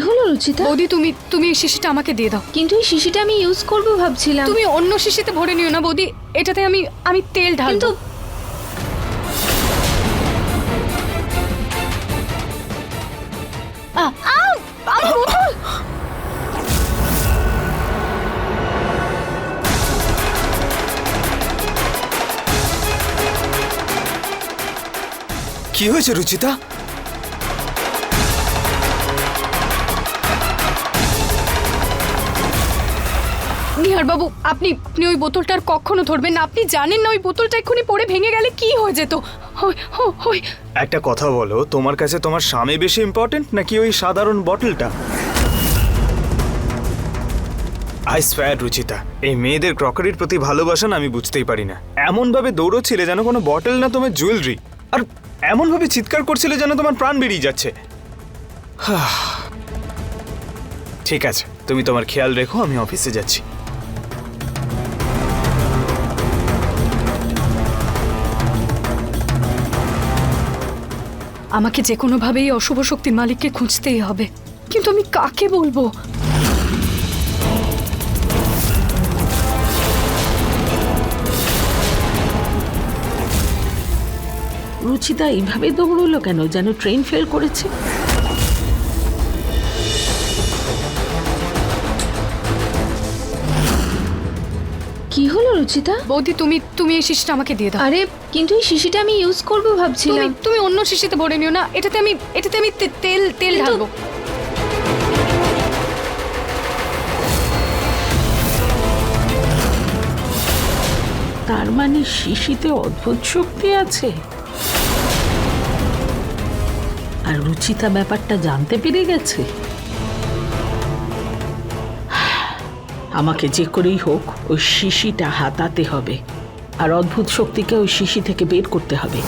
হলো রুচিতা? বৌদি তুমি তুমি এই শিশিটা আমাকে দিয়ে দাও। কিন্তু এই শিশিটা আমি ইউজ করব ভাবছিলাম। তুমি অন্য শিশিতে ভরে নিও না বৌদি, এটাতে আমি আমি তেল ঢালবো। কিন্তু আমার বোতল! কি হয়েছে রুচিতা? নিহার বাবু, আপনি আপনি ওই বোতলটার কখনো ধরবেন না। আপনি জানেন না ওই বোতলটা এক্ষুনি পড়ে ভেঙে গেলে কি হয়ে যেত। একটা কথা বলো, তোমার কাছে তোমার স্বামী বেশি ইম্পর্টেন্ট নাকি ওই সাধারণ বটলটা? আই স্পেয়ার রুচিতা, এই মেয়েদের ক্রকারির প্রতি ভালোবাসা না আমি বুঝতেই পারি না। এমন ভাবে দৌড়চ্ছিলে যেন কোনো বটল না তোমার জুয়েলারি, আর এমন ভাবে চিৎকার করছিলে যেন তোমার প্রাণ বেরিয়ে যাচ্ছে। ঠিক আছে, তুমি তোমার খেয়াল রেখো, আমি অফিসে যাচ্ছি। আমাকে যে কোনোভাবে এই অশুভ শক্তির মালিককে খুঁজতেই হবে, কিন্তু আমি কাকে বলবো? রুচিতা এইভাবে দৌড়লো কেন? যেন ট্রেন ফেল করেছে। কি হলো রুচিতা? বৌদি তুমি তুমি এই শিশিটা আমাকে দিয়ে দাও। আরে কিন্তু এই শিশিটা আমি ইউজ করব ভাবছিলাম। তুমি অন্য শিশিতে ভরে নিও না, এটাতে আমি তেল তেল ঢালবো। তার মানে শিশিতে অদ্ভুত শক্তি আছে, আর রুচিতা ব্যাপারটা জানতে পেরে গেছে। আমাকে যে করেই হোক ওই শিশিটা হাতাতে হবে, আর অদ্ভুত শক্তিকে ওই শিশি থেকে বের করতে হবে।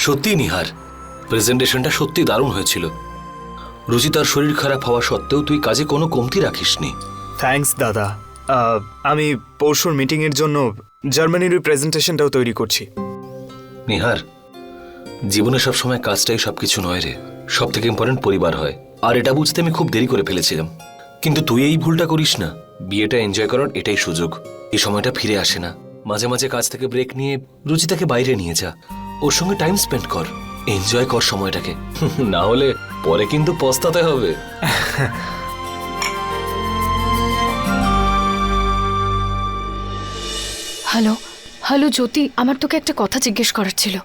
সত্যি নিহার, প্রেজেন্টেশনটা সত্যি দারুণ হয়েছিল। রুচিতার শরীর খারাপ হওয়া সত্ত্বেও তুই কাজে কোনো কমতি রাখিসনি। থ্যাঙ্কস দাদা। আমি পরশুর মিটিংয়ের জন্য জার্মানির ওই প্রেজেন্টেশনটাও তৈরি করছি। নিহার, জীবনে সবসময় কাজটাই সবকিছু নয় রে, সব থেকে ইম্পর্টেন্ট পরিবার হয়। আর এটা বুঝতে আমি খুব দেরি করে ফেলেছিলাম, কিন্তু তুই এই ভুলটা করিস না। বিয়েটা এনজয় করার এটাই সুযোগ, এই সময়টা ফিরে আসে না। মাঝে মাঝে কাজ থেকে ব্রেক নিয়ে রুচিতাকে বাইরে নিয়ে যা, ওর সঙ্গে টাইম স্পেন্ড কর, এনজয় কর সময়টাকে। না হলে পরে কিন্তু পস্তাতে হবে। হ্যালো হ্যালো জ্যোতি, আমার তোকে একটা কথা জিজ্ঞেস করার ছিল।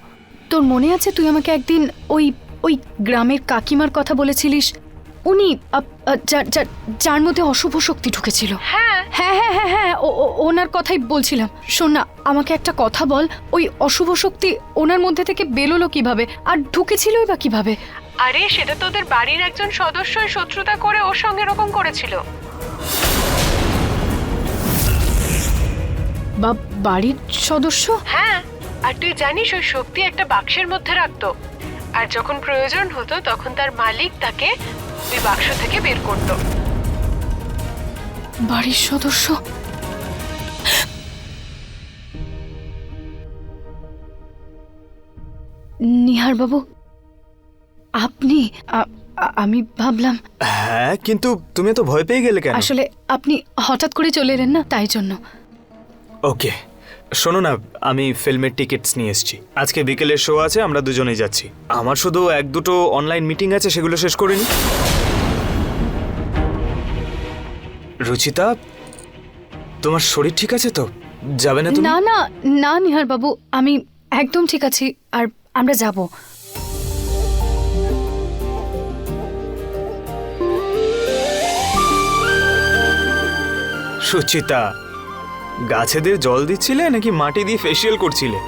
তোর মনে আছে তুই আমাকে একদিন ওই ওই গ্রামের কাকিমার কথা বলেছিলিস? উনি যার মধ্যে অশুভ শক্তি ঢুকেছিল। হ্যাঁ হ্যাঁ হ্যাঁ হ্যাঁ হ্যাঁ, ওনার কথাই বলছিলাম। শোন না, আমাকে একটা কথা বল, ওই অশুভ শক্তি ওনার মধ্যে থেকে বেরোলো কিভাবে, আর ঢুকেছিলই বা কিভাবে? আরে সেটা তো ওদের বাড়ির একজন সদস্যই শত্রুতা করে ওর সঙ্গে এরকম করেছিল। বা বাড়ির সদস্য? হ্যাঁ, আর তুই জানিস ওই শক্তি একটা বাক্সের মধ্যে রাখতো, আর যখন প্রয়োজন হতো তখন তার মালিক তাকে ওই বাক্স থেকে বের করতো। বাড়ির সদস্য? নিহার বাবু, আপনি? আমি ভাবলাম। হ্যাঁ, কিন্তু তুমি তো ভয় পেয়ে গেলে কেন? আসলে আপনি হঠাৎ করে চলে এলেন না, তাই জন্য। ওকে, শোনো না, আমি ফিল্মের টিকিটস নিয়ে এসেছি। আজকে বিকেলের শো আছে, আমরা দুজনেই যাচ্ছি। আমার শুধু এক দুটো অনলাইন মিটিং আছে, সেগুলো শেষ করে নি। রুচিতা, তোমার শরীর ঠিক আছে তো? যাবে না তুমি? না না না নিহার বাবু, আমি একদম ঠিক আছি, আর আমরা যাব। সুচিতা, গাছেদের জল দিচ্ছিলে নাকি মাটি দিয়ে ফেসিয়াল করছিলে?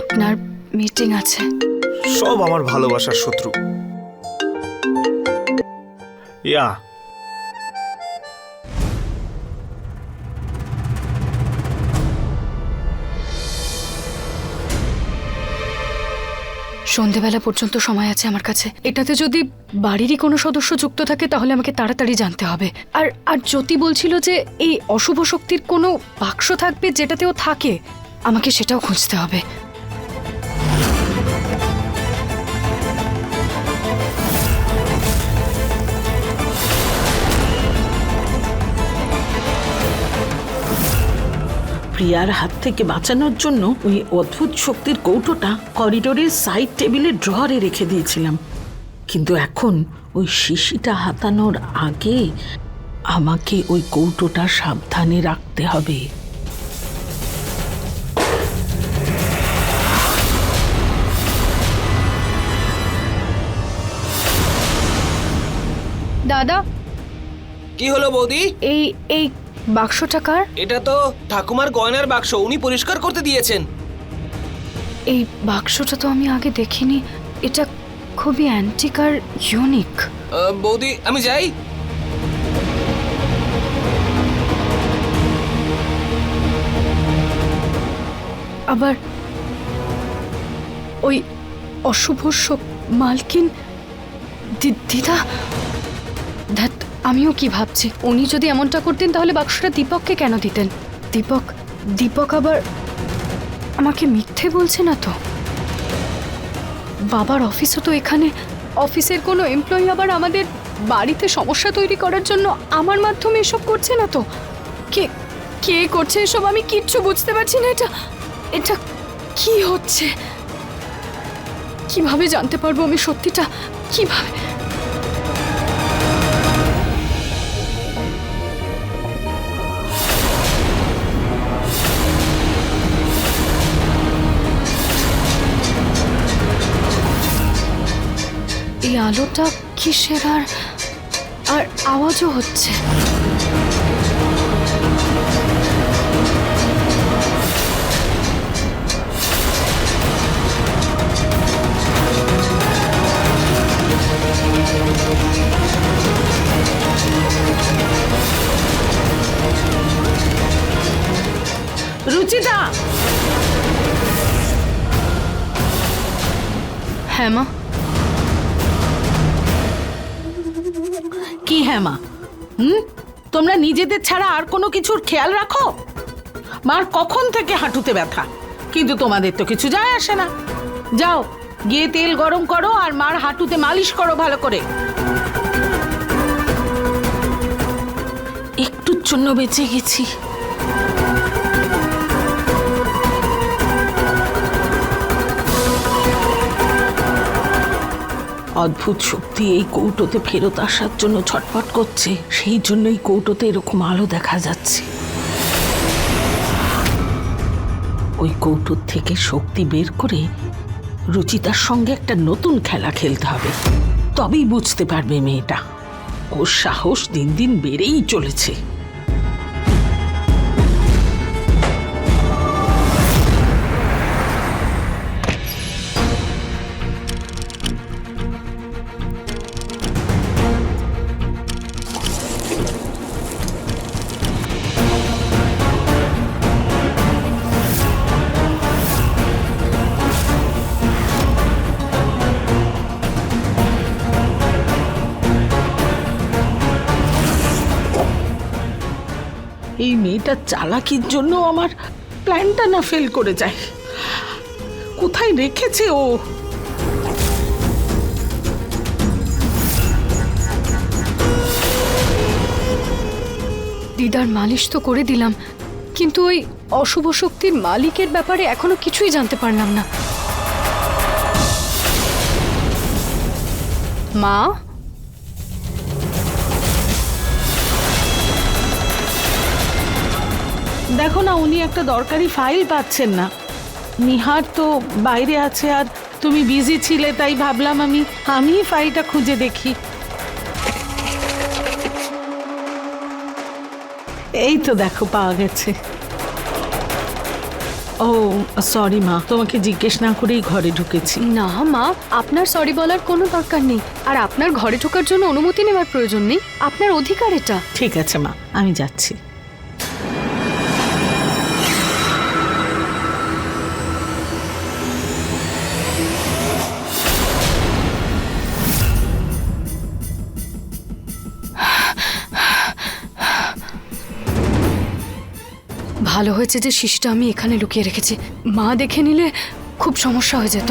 আপনার মিটিং আছে। সব আমার ভালোবাসার শত্রু। ইয়া সন্ধেবেলা পর্যন্ত সময় আছে আমার কাছে। এটাতে যদি বাড়িরই কোনো সদস্য যুক্ত থাকে তাহলে আমাকে তাড়াতাড়ি জানতে হবে। আর আর জ্যোতি বলছিল যে এই অশুভ শক্তির কোনো বাক্স থাকবে যেটাতেও থাকে, আমাকে সেটাও খুঁজতে হবে। প্রিয়ার হাত থেকে বাঁচানোর জন্য ওই অদ্ভুত শক্তির কৌটোটা করিডোরের সাইড টেবিলে ড্রয়ারে রেখে দিয়েছিলাম, কিন্তু এখন ওই শিশিটা হাতানোর আগে আমাকে ওই কৌটোটা সাবধানে রাখতে হবে। দাদা, কি হলো বৌদি? এই এই বাক্সটা কার? এটা তো ঠাকুমার গয়নার বাক্স, উনি পরিষ্কার করতে দিয়েছেন। এই বাক্সটা তো আমি আগে দেখিনি। এটা খুবই অ্যান্টিক আর ইউনিক। বৌদি আমি যাই। আবার ওই অশুভ মালকিন দিদা, ধ্যাত, আমিও কি ভাবছি, উনি যদি এমনটা করতেন তাহলে বাক্সটা দীপককে কেন দিতেন? দীপক আবার আমাকে মিথ্যে বলছে না তো? বাবার অফিসও তো এখানে, অফিসের কোনো এমপ্লয়ি আবার আমাদের বাড়িতে সমস্যা তৈরি করার জন্য আমার মাধ্যমে এসব করছে না তো? কে কে করছে এসব আমি কিচ্ছু বুঝতে পারছি না। এটা কি হচ্ছে? কিভাবে জানতে পারবো আমি সত্যিটা? কিভাবে? এই আলোটা কিসের? আর আওয়াজও হচ্ছে। রুচিতা! হ্যাঁ মা। কি হ্যাঁ মা? তোমরা নিজেদের ছাড়া আর কোনো কিছুর খেয়াল রাখো? মার কখন থেকে হাঁটুতে ব্যথা, কিন্তু তোমাদের তো কিছু যায় আসে না। যাও গিয়ে তেল গরম করো আর মার হাঁটুতে মালিশ করো ভালো করে। একটুর জন্য বেঁচে গেছি। অদ্ভুত শক্তি এই কৌটোতে ফেরত আসার জন্য ছটফট করছে, সেই জন্যই কৌটোতে এরকম আলো দেখা যাচ্ছে। ওই কৌটোর থেকে শক্তি বের করে রুচিতার সঙ্গে একটা নতুন খেলা খেলতে হবে, তবেই বুঝতে পারবে মেয়েটা। ওর সাহস দিন দিন বেড়েই চলেছে। এই মেয়েটা চালাকির জন্য আমার প্ল্যানটা না ফেল করে যায়। কোথায় রেখেছে ও? দিদার মালিশ তো করে দিলাম, কিন্তু ওই অশুভ শক্তির মালিকের ব্যাপারে এখনো কিছুই জানতে পারলাম না। মা, দেখো না, উনি একটা দরকারি ফাইল পাচ্ছেন না। নিহার তো বাইরে আছে আর তুমি বিজি ছিলে, তাই ভাবলাম আমি ফাইলটা খুঁজে দেখি। এই তো দেখো পাওয়া গেছে। ও সরি মা, তোমাকে জিজ্ঞেস না করেই ঘরে ঢুকেছি। না মা, আপনার সরি বলার কোনো দরকার নেই, আর আপনার ঘরে ঢোকার জন্য অনুমতি নেওয়ার প্রয়োজন নেই, আপনার অধিকার এটা। ঠিক আছে মা, আমি যাচ্ছি। ভালো হয়েছে যে শিশিটা আমি এখানে লুকিয়ে রেখেছি, মা দেখে নিলে খুব সমস্যা হয়ে যেত।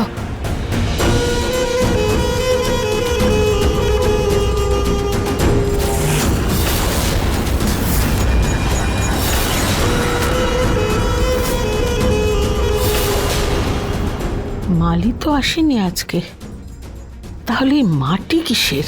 মালি তো আসেনি আজকে, তাহলে এই মাটি কিসের?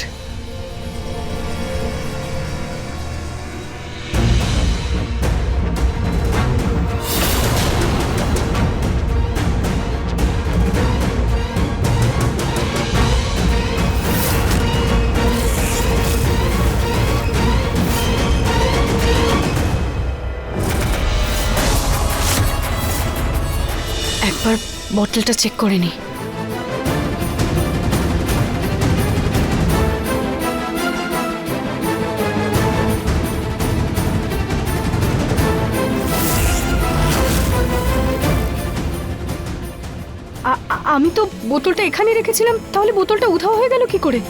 একবার বটলটা চেক করে নি। আমি তো বোতলটা এখানে রেখেছিলাম, তাহলে বোতলটা উধাও হয়ে গেল কি করে?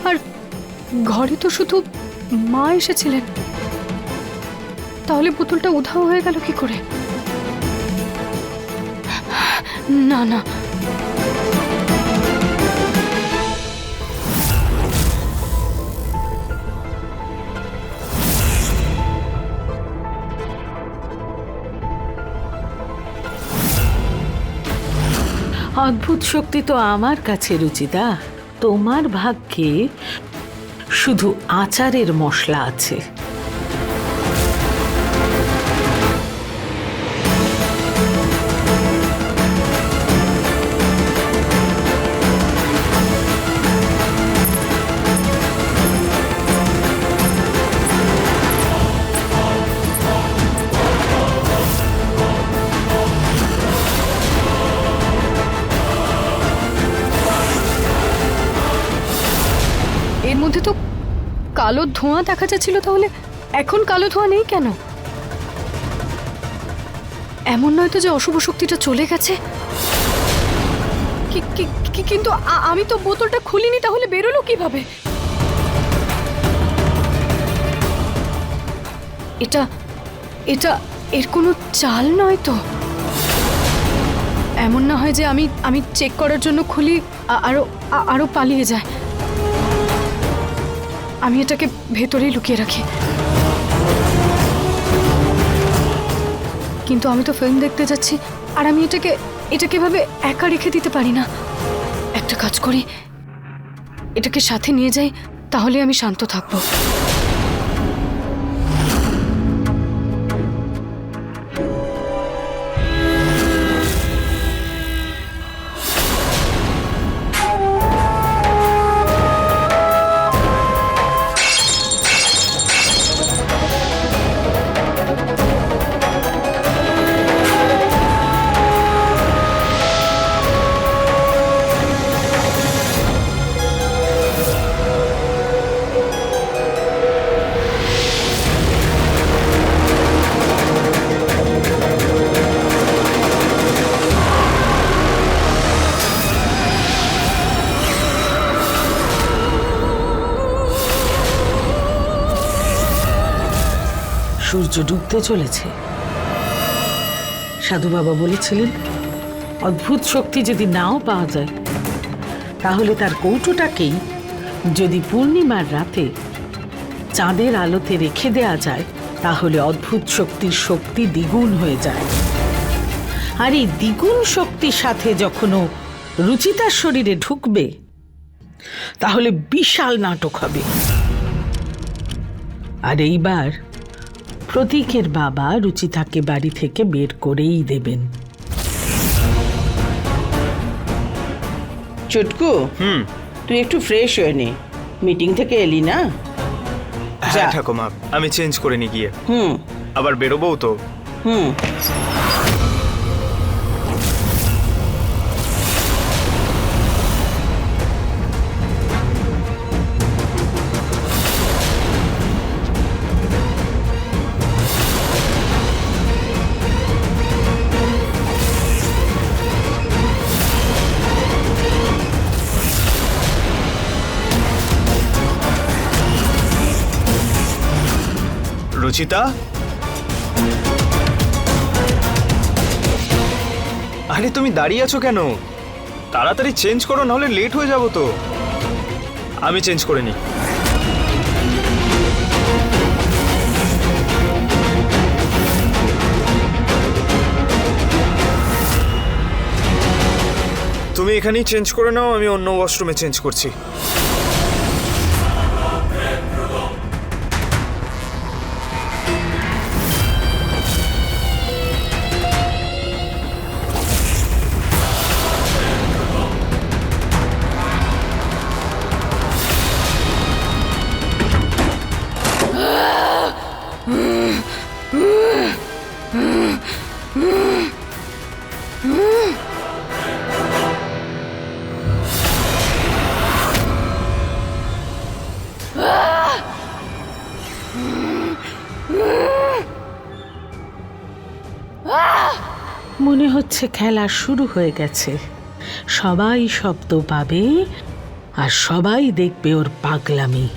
আর ঘরে তো শুধু মা এসেছিলেন, তাহলে বোতলটা উধাও হয়ে গেল কি করে? না না, অদ্ভুত শক্তি তো আমার কাছে রুচিতা। তোমার ভাগ্যে শুধু আচারের মশলা আছে। এর মধ্যে তো কালো ধোঁয়া দেখা যাচ্ছিল, তাহলে এখন কালো ধোঁয়া নেই কেন? এমন নয় তো যে অশুভ শক্তিটা চলে গেছে? কিন্তু আমি তো বোতলটা খুলিনি, তাহলে বেরোলো কিভাবে? এটা এটা এর কোনো চাল নয় তো? এমন না হয় যে আমি চেক করার জন্য খুলি আরো পালিয়ে যায়। আমি এটাকে ভেতরেই লুকিয়ে রাখি। কিন্তু আমি তো ফিল্ম দেখতে যাচ্ছি, আর আমি এটাকে এভাবে একা রেখে দিতে পারি না। একটা কাজ করি, এটাকে সাথে নিয়ে যাই, তাহলে আমি শান্ত থাকবো। সূর্য ডুবতে চলেছে। সাধু বাবা বলেছিলেন, অদ্ভুত শক্তি যদি নাও পাওয়া যায়, তাহলে তার কৌটোটাকেই যদি পূর্ণিমার রাতে চাঁদের আলোতে রেখে দেয়া যায়, তাহলে অদ্ভুত শক্তির শক্তি দ্বিগুণ হয়ে যায়। আর এই দ্বিগুণ শক্তির সাথে যখন ও রুচিতার শরীরে ঢুকবে, তাহলে বিশাল নাটক হবে। আর এইবার প্রতীকের বাবা রুচিতাকে বাড়ি থেকে বের করেই দেবেন। চুটকু, তুই একটু ফ্রেশ হয়ে নে, মিটিং থেকে এলি না? হ্যাঁ ঠাকুমা, আমি চেঞ্জ করে নি গিয়ে। আবার বেরোবও তো। রুচিতা, আরে তুমি দাঁড়িয়ে আছো কেন? তাড়াতাড়ি চেঞ্জ করো, নাহলে লেট হয়ে যাবো তো। আমি চেঞ্জ করে নি। তুমি এখানেই চেঞ্জ করে নাও, আমি অন্য ওয়াশরুমে চেঞ্জ করছি। মনে হচ্ছে খেলা শুরু হয়ে গেছে। সবাই শব্দ পাবে আর সবাই দেখবে ওর পাগলামি।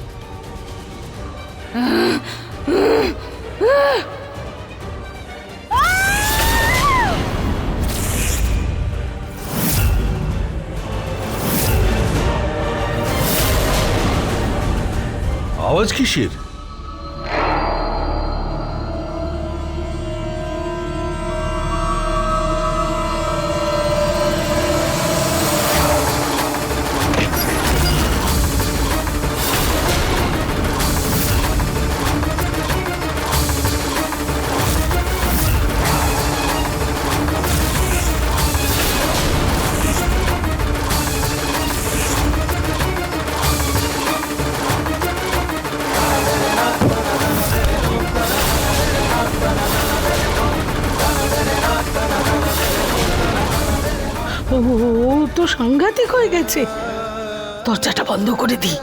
আওয়াজ কিসের? ও তো সাংঘাতিক হয়ে গেছে। দরজাটা বন্ধ করে দি।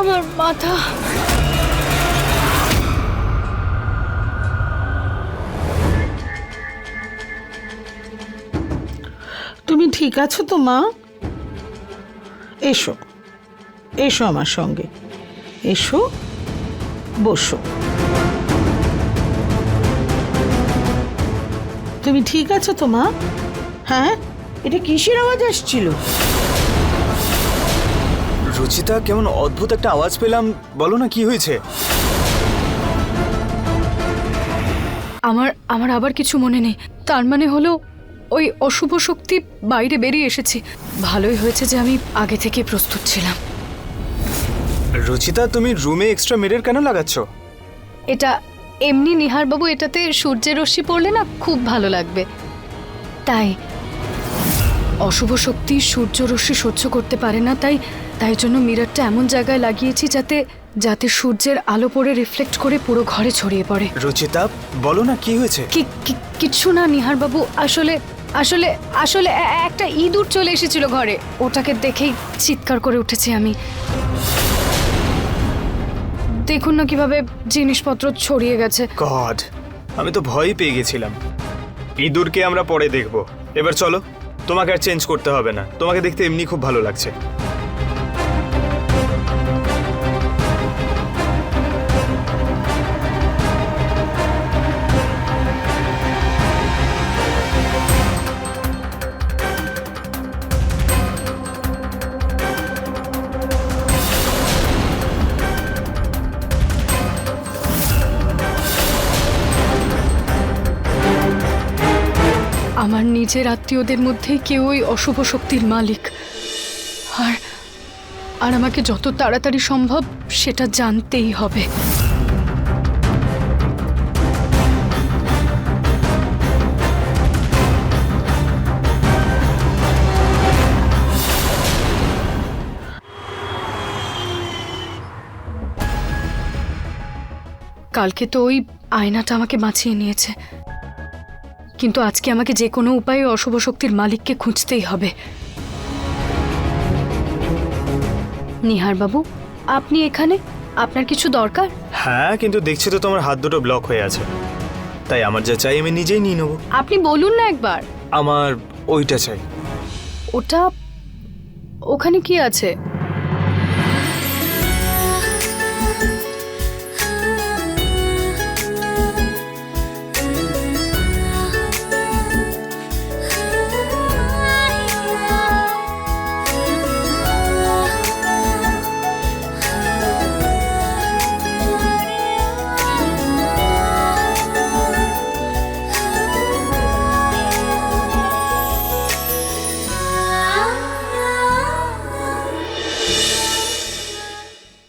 আমার মাথা। তুমি ঠিক আছো তো মা? এসো এসো আমার সঙ্গে, এসো বসো। তুমি ঠিক আছো তো মা? হ্যাঁ, এটা কিসের আওয়াজ আসছিল? রুচিতা, কেমন অদ্ভুত একটা আওয়াজ পেলাম, বলো না কি হয়েছে? আমার আবার কিছু মনে নেই। তার মানে হলো ওই অশুভ শক্তি বাইরে বেরিয়ে এসেছে। ভালোই হয়েছে যে আমি আগে থেকে প্রস্তুত ছিলাম। রুচিতা, তুমি রুমে এক্সট্রা মিরর কেন লাগাচ্ছ? এটা এমনি নিহারবাবু, এটাতে সূর্যের রশ্মি পড়লে না খুব ভালো লাগবে, তাই। অশুভ শক্তি সূর্য রশ্মি সহ্য করতে পারে না, তাই জন্য মিররটা এমন জায়গায় লাগিয়েছি যাতে সূর্যের আলো পড়ে রিফ্লেক্ট করে পুরো ঘরে ছড়িয়ে পড়ে। রুচিতা, বলো না কি হয়েছে? কিছু না নিহারবাবু, আসলে আসলে আসলে একটা ইঁদুর চলে এসেছিল ঘরে। ওটাকে দেখেই চিৎকার করে উঠেছি আমি। দেখুন না কিভাবে জিনিসপত্র ছড়িয়ে গেছে। গড, আমি তো ভয় পেয়ে গেছিলাম। ইঁদুরকে আমরা পরে দেখব। এবার চলো, তোমাকে আর চেঞ্জ করতে হবে না, তোমাকে দেখতে এমনি খুব ভালো লাগছে। আমার নিজের আত্মীয়দের মধ্যে কেউ ওই অশুভ শক্তির মালিক। আর আর আমাকে যত তাড়াতাড়ি সম্ভব সেটা জানতেই হবে। কালকে তো ওই আয়নাটা আমাকে বাঁচিয়ে নিয়েছে, কিন্তু আজকে আমাকে যে কোনো উপায়ে অশুভ শক্তির মালিককে খুঁজতেই হবে। নিহার বাবু, আপনি এখানে? আপনার কিছু দরকার? হ্যাঁ, কিন্তু দেখছি তো তোমার হাত দুটো ব্লক হয়ে আছে, তাই আমার যা চাই আমি নিজেই নিয়ে নেবো। আপনি বলুন না একবার। আমার ওইটা চাই। ওটা ওখানে কি আছে?